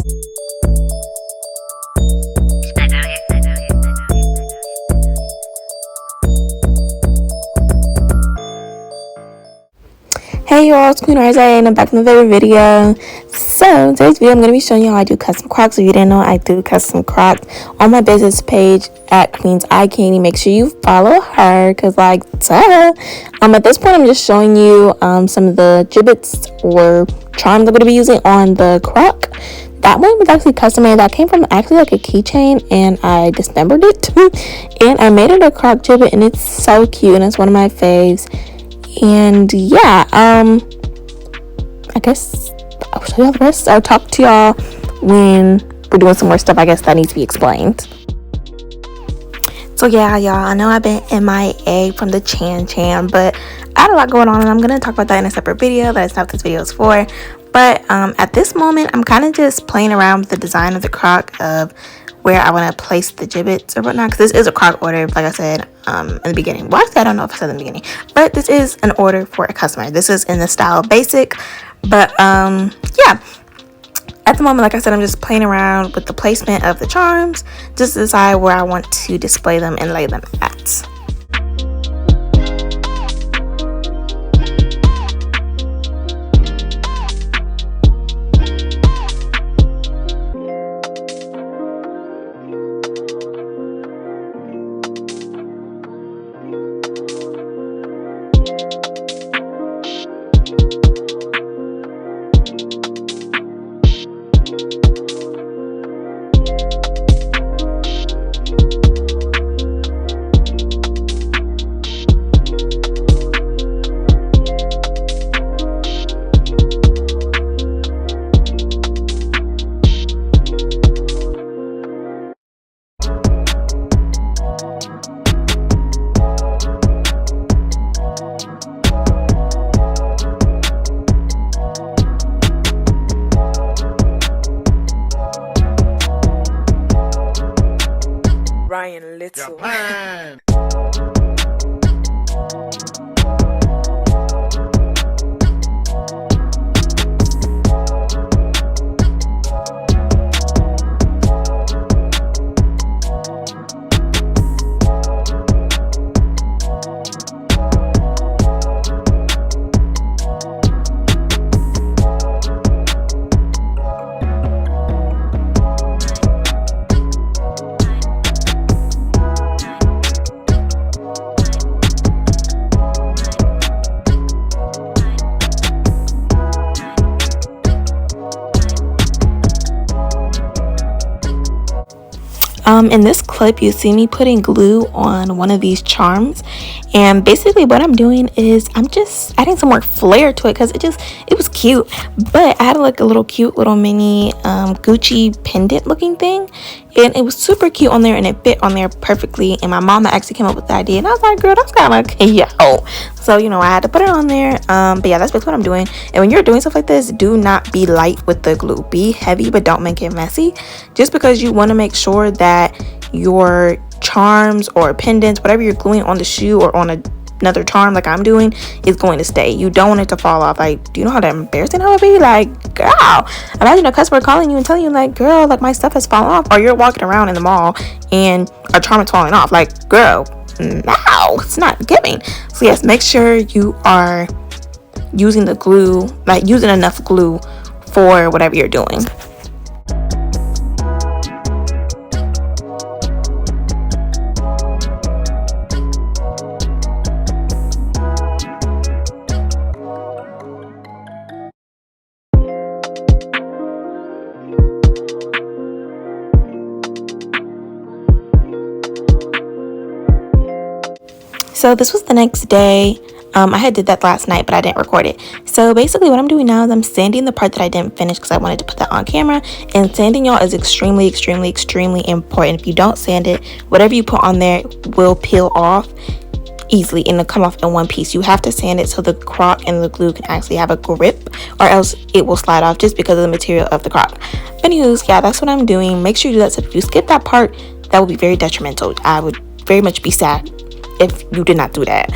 Hey y'all, it's QueenAria Ziya and I'm back from the very video. So today's video I'm going to be showing you how I do custom Crocs. If you didn't know, I do custom Crocs on my business page at QueenAria. Make sure you follow her because like duh. At this point I'm just showing you some of the gibbets or charms I'm going to be using on the Croc. That one was actually custom made. That came from actually like a keychain and I dismembered it and I made it a Croc gibbet and it's so cute and it's one of my faves. And yeah, I guess I'll show y'all the rest. I'll talk to y'all when we're doing some more stuff I guess that needs to be explained. So yeah, y'all, I know I've been MIA from the Chan, but I had a lot going on and I'm gonna talk about that in a separate video. That's not what this video is for. But at this moment I'm kind of just playing around with the design of the Croc of where I want to place the gibbets or whatnot, because this is a Croc order, like I said in the beginning. Well, actually, I don't know if I said in the beginning, but this is an order for a customer. This is in the style basic, but yeah, at the moment, like I said, I'm just playing around with the placement of the charms just to decide where I want to display them and lay them at. Little. Japan. In this clip you see me putting glue on one of these charms, and basically what I'm doing is I'm just adding some more flair to it because it was cute, but I had like a little cute little mini Gucci pendant looking thing, and it was super cute on there and it fit on there perfectly. And my mama actually came up with the idea and I was like, girl, that's kind of cute. So you know, I had to put it on there. But yeah, that's basically what I'm doing. And when you're doing stuff like this, do not be light with the glue. Be heavy, but don't make it messy, just because you want to make sure that your charms or pendants, whatever you're gluing on the shoe or on another charm like I'm doing, is going to stay. You don't want it to fall off. Like, do you know how embarrassing that would be? Like, girl, imagine a customer calling you and telling you like, girl, like my stuff has fallen off, or you're walking around in the mall and a charm is falling off. Like, girl, no, it's not giving. So yes, make sure you are using the glue, like using enough glue for whatever you're doing. So this was the next day. I had did that last night, but I didn't record it. So basically what I'm doing now is I'm sanding the part that I didn't finish because I wanted to put that on camera. And sanding, y'all, is extremely important. If you don't sand it, whatever you put on there will peel off easily and it'll come off in one piece. You have to sand it so the Croc and the glue can actually have a grip, or else it will slide off just because of the material of the Croc. But anyways, yeah, that's what I'm doing. Make sure you do that. So if you skip that part, that will be very detrimental. I would very much be sad if you did not do that.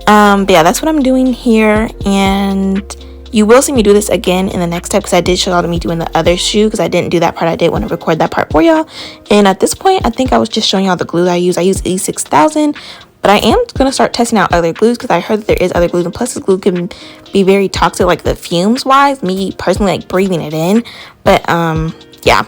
But yeah, that's what I'm doing here. And You will see me do this again in the next step because I did show y'all me doing the other shoe because I didn't do that part. I did want to record that part for y'all. And at this point, I think I was just showing y'all the glue I use. I use E6000, but I am going to start testing out other glues because I heard that there is other glues. And plus, this glue can be very toxic, like the fumes wise. Me personally, like breathing it in. But yeah.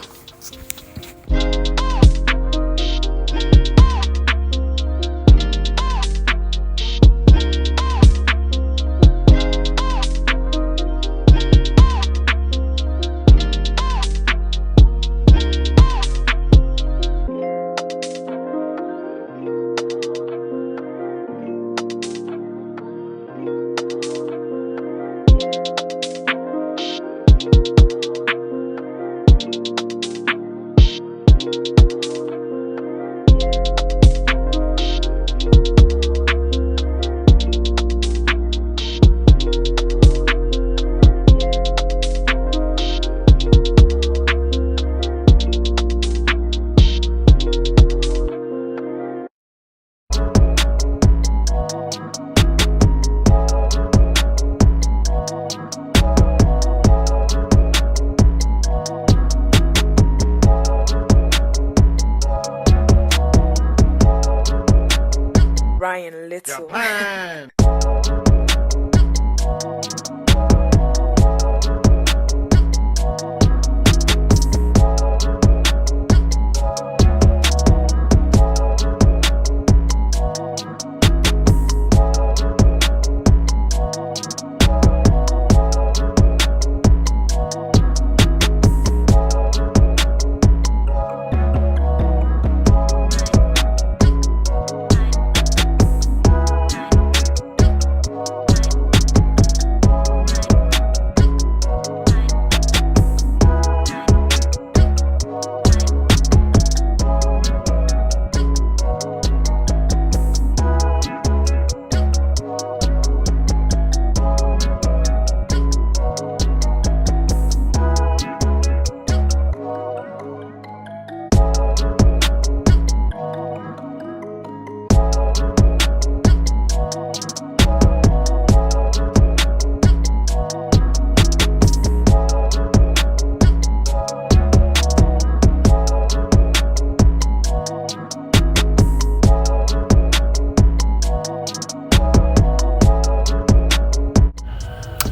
Ryan Little. Japan.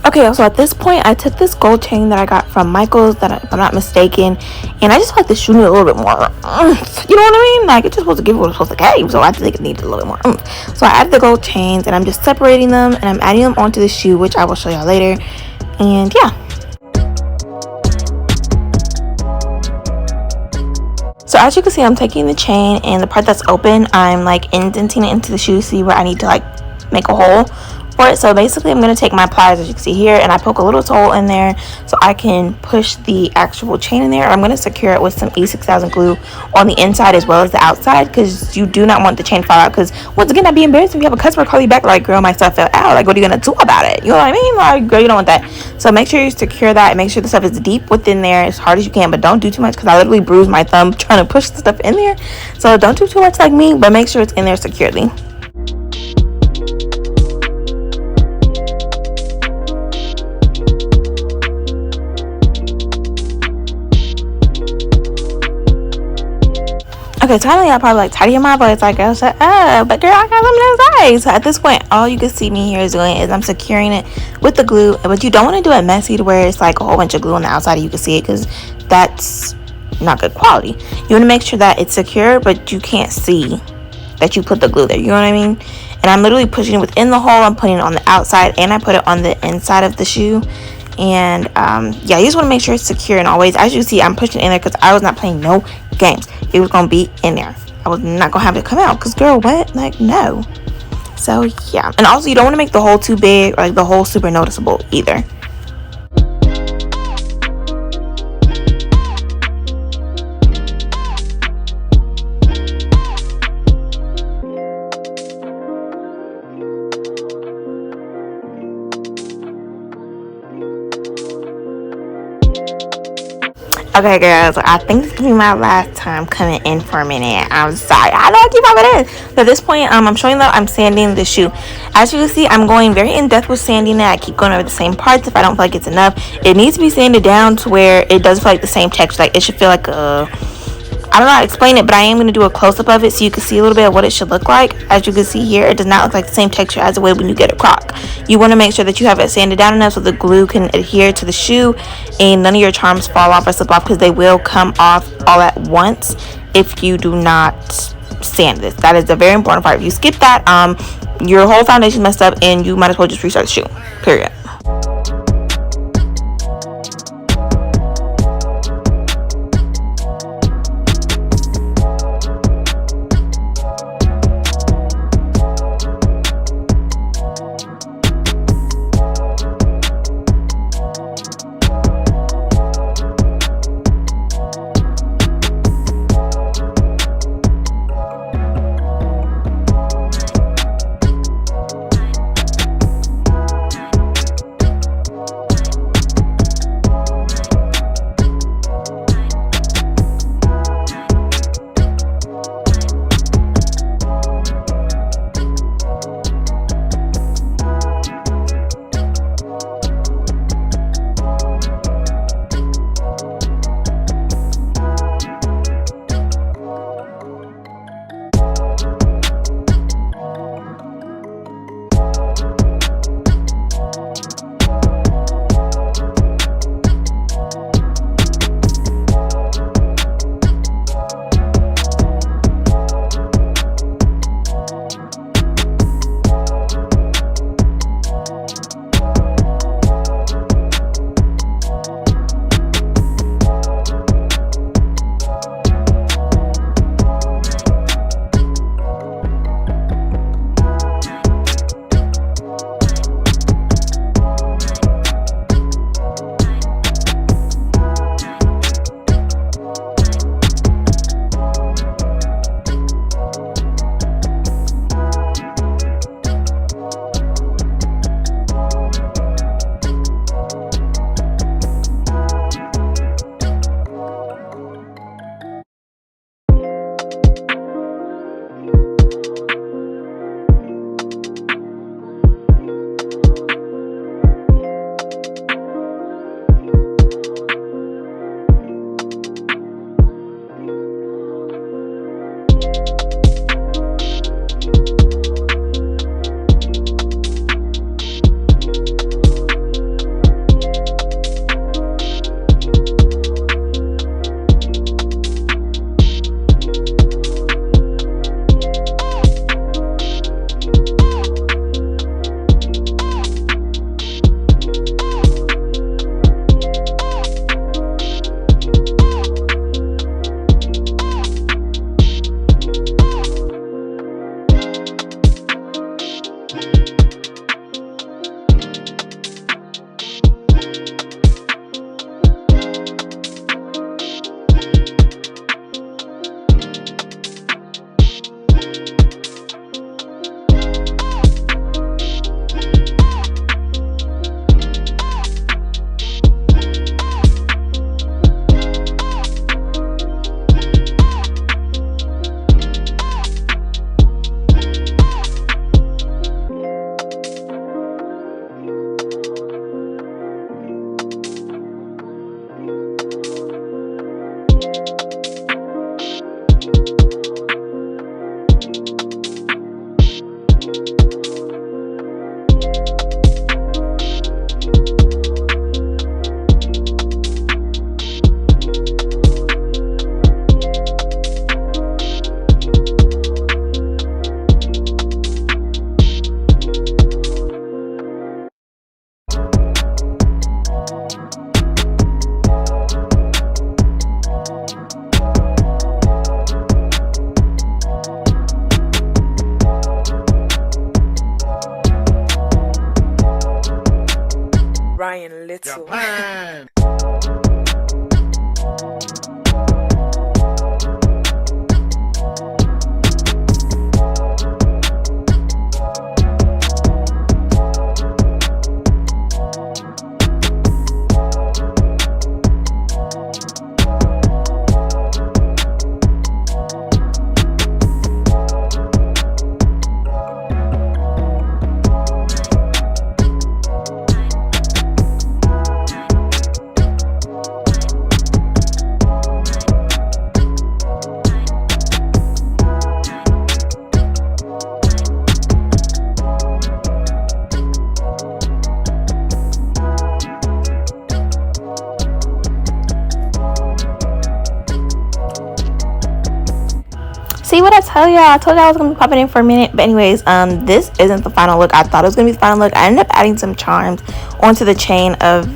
Okay, so at this point, I took this gold chain that I got from Michael's, if I'm not mistaken, and I just felt like the shoe needed a little bit more you know what I mean? Like, it's just supposed to give what it's supposed to give, so I think it needed a little bit more So I added the gold chains, and I'm just separating them, and I'm adding them onto the shoe, which I will show y'all later, and yeah. So as you can see, I'm taking the chain, and the part that's open, I'm like indenting it into the shoe, see where I need to like make a hole for it. So basically, I'm going to take my pliers, as you can see here, and I poke a little hole in there so I can push the actual chain in there. I'm going to secure it with some E6000 glue on the inside as well as the outside, because you do not want the chain to fall out, because once again, that'd be embarrassing if you have a customer call you back like, girl, my stuff fell out. Like, what are you going to do about it? You know what I mean? Like, girl, you don't want that. So make sure you secure that and make sure the stuff is deep within there as hard as you can, but don't do too much, because I literally bruised my thumb trying to push the stuff in there. So don't do too much like me, but make sure it's in there securely. Okay, finally, I probably like tidy your mind, but it's like, girl, shut up. But girl, I got something to say. So at this point, all you can see me here is doing is I'm securing it with the glue. But you don't want to do it messy to where it's like a whole bunch of glue on the outside and you can see it, because that's not good quality. You want to make sure that it's secure, but you can't see that you put the glue there. You know what I mean? And I'm literally pushing it within the hole. I'm putting it on the outside, and I put it on the inside of the shoe. And yeah, you just want to make sure it's secure. And always, as you see, I'm pushing it in there because I was not playing no games. It was gonna be in there. I was not gonna have it come out, because girl, what? Like, no. So yeah. And also, you don't want to make the hole too big or like the hole super noticeable either. Okay, girls, I think this is gonna be my last time coming in for a minute. I'm sorry. I know I keep popping in. So at this point, I'm showing that I'm sanding the shoe. As you can see, I'm going very in depth with sanding it. I keep going over the same parts if I don't feel like it's enough. It needs to be sanded down to where it doesn't feel like the same texture. Like it should feel like a, I don't know how to explain it, but I am going to do a close-up of it so you can see a little bit of what it should look like. As you can see here, it does not look like the same texture as it would when you get a Croc. You want to make sure that you have it sanded down enough so the glue can adhere to the shoe and none of your charms fall off or slip off, because they will come off all at once if you do not sand this. That is a very important part. If you skip that, your whole foundation messed up and you might as well just restart the shoe. Period. See what I tell y'all? I told y'all I was gonna be popping in for a minute. But anyways, this isn't the final look. I thought it was gonna be the final look. I ended up adding some charms onto the chain of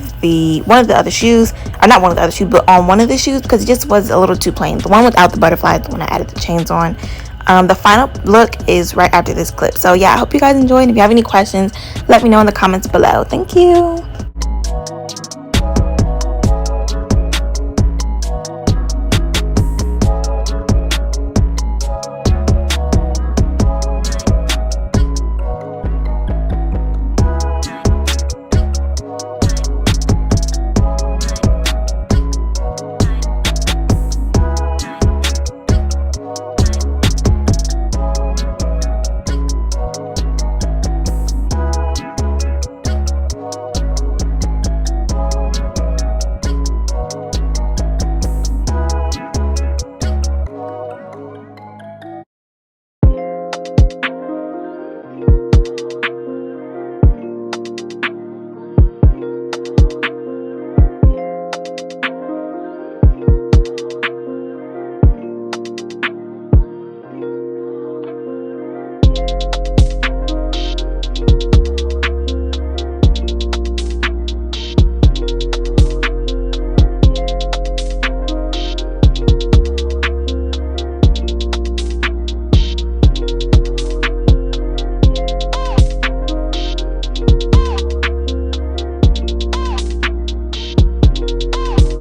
one of the other shoes, or not one of the other shoes, but on one of the shoes, because it just was a little too plain. The one without the butterfly is the one I added the chains on. The final look is right after this clip. So yeah, I hope you guys enjoyed. If you have any questions, let me know in the comments below. Thank you.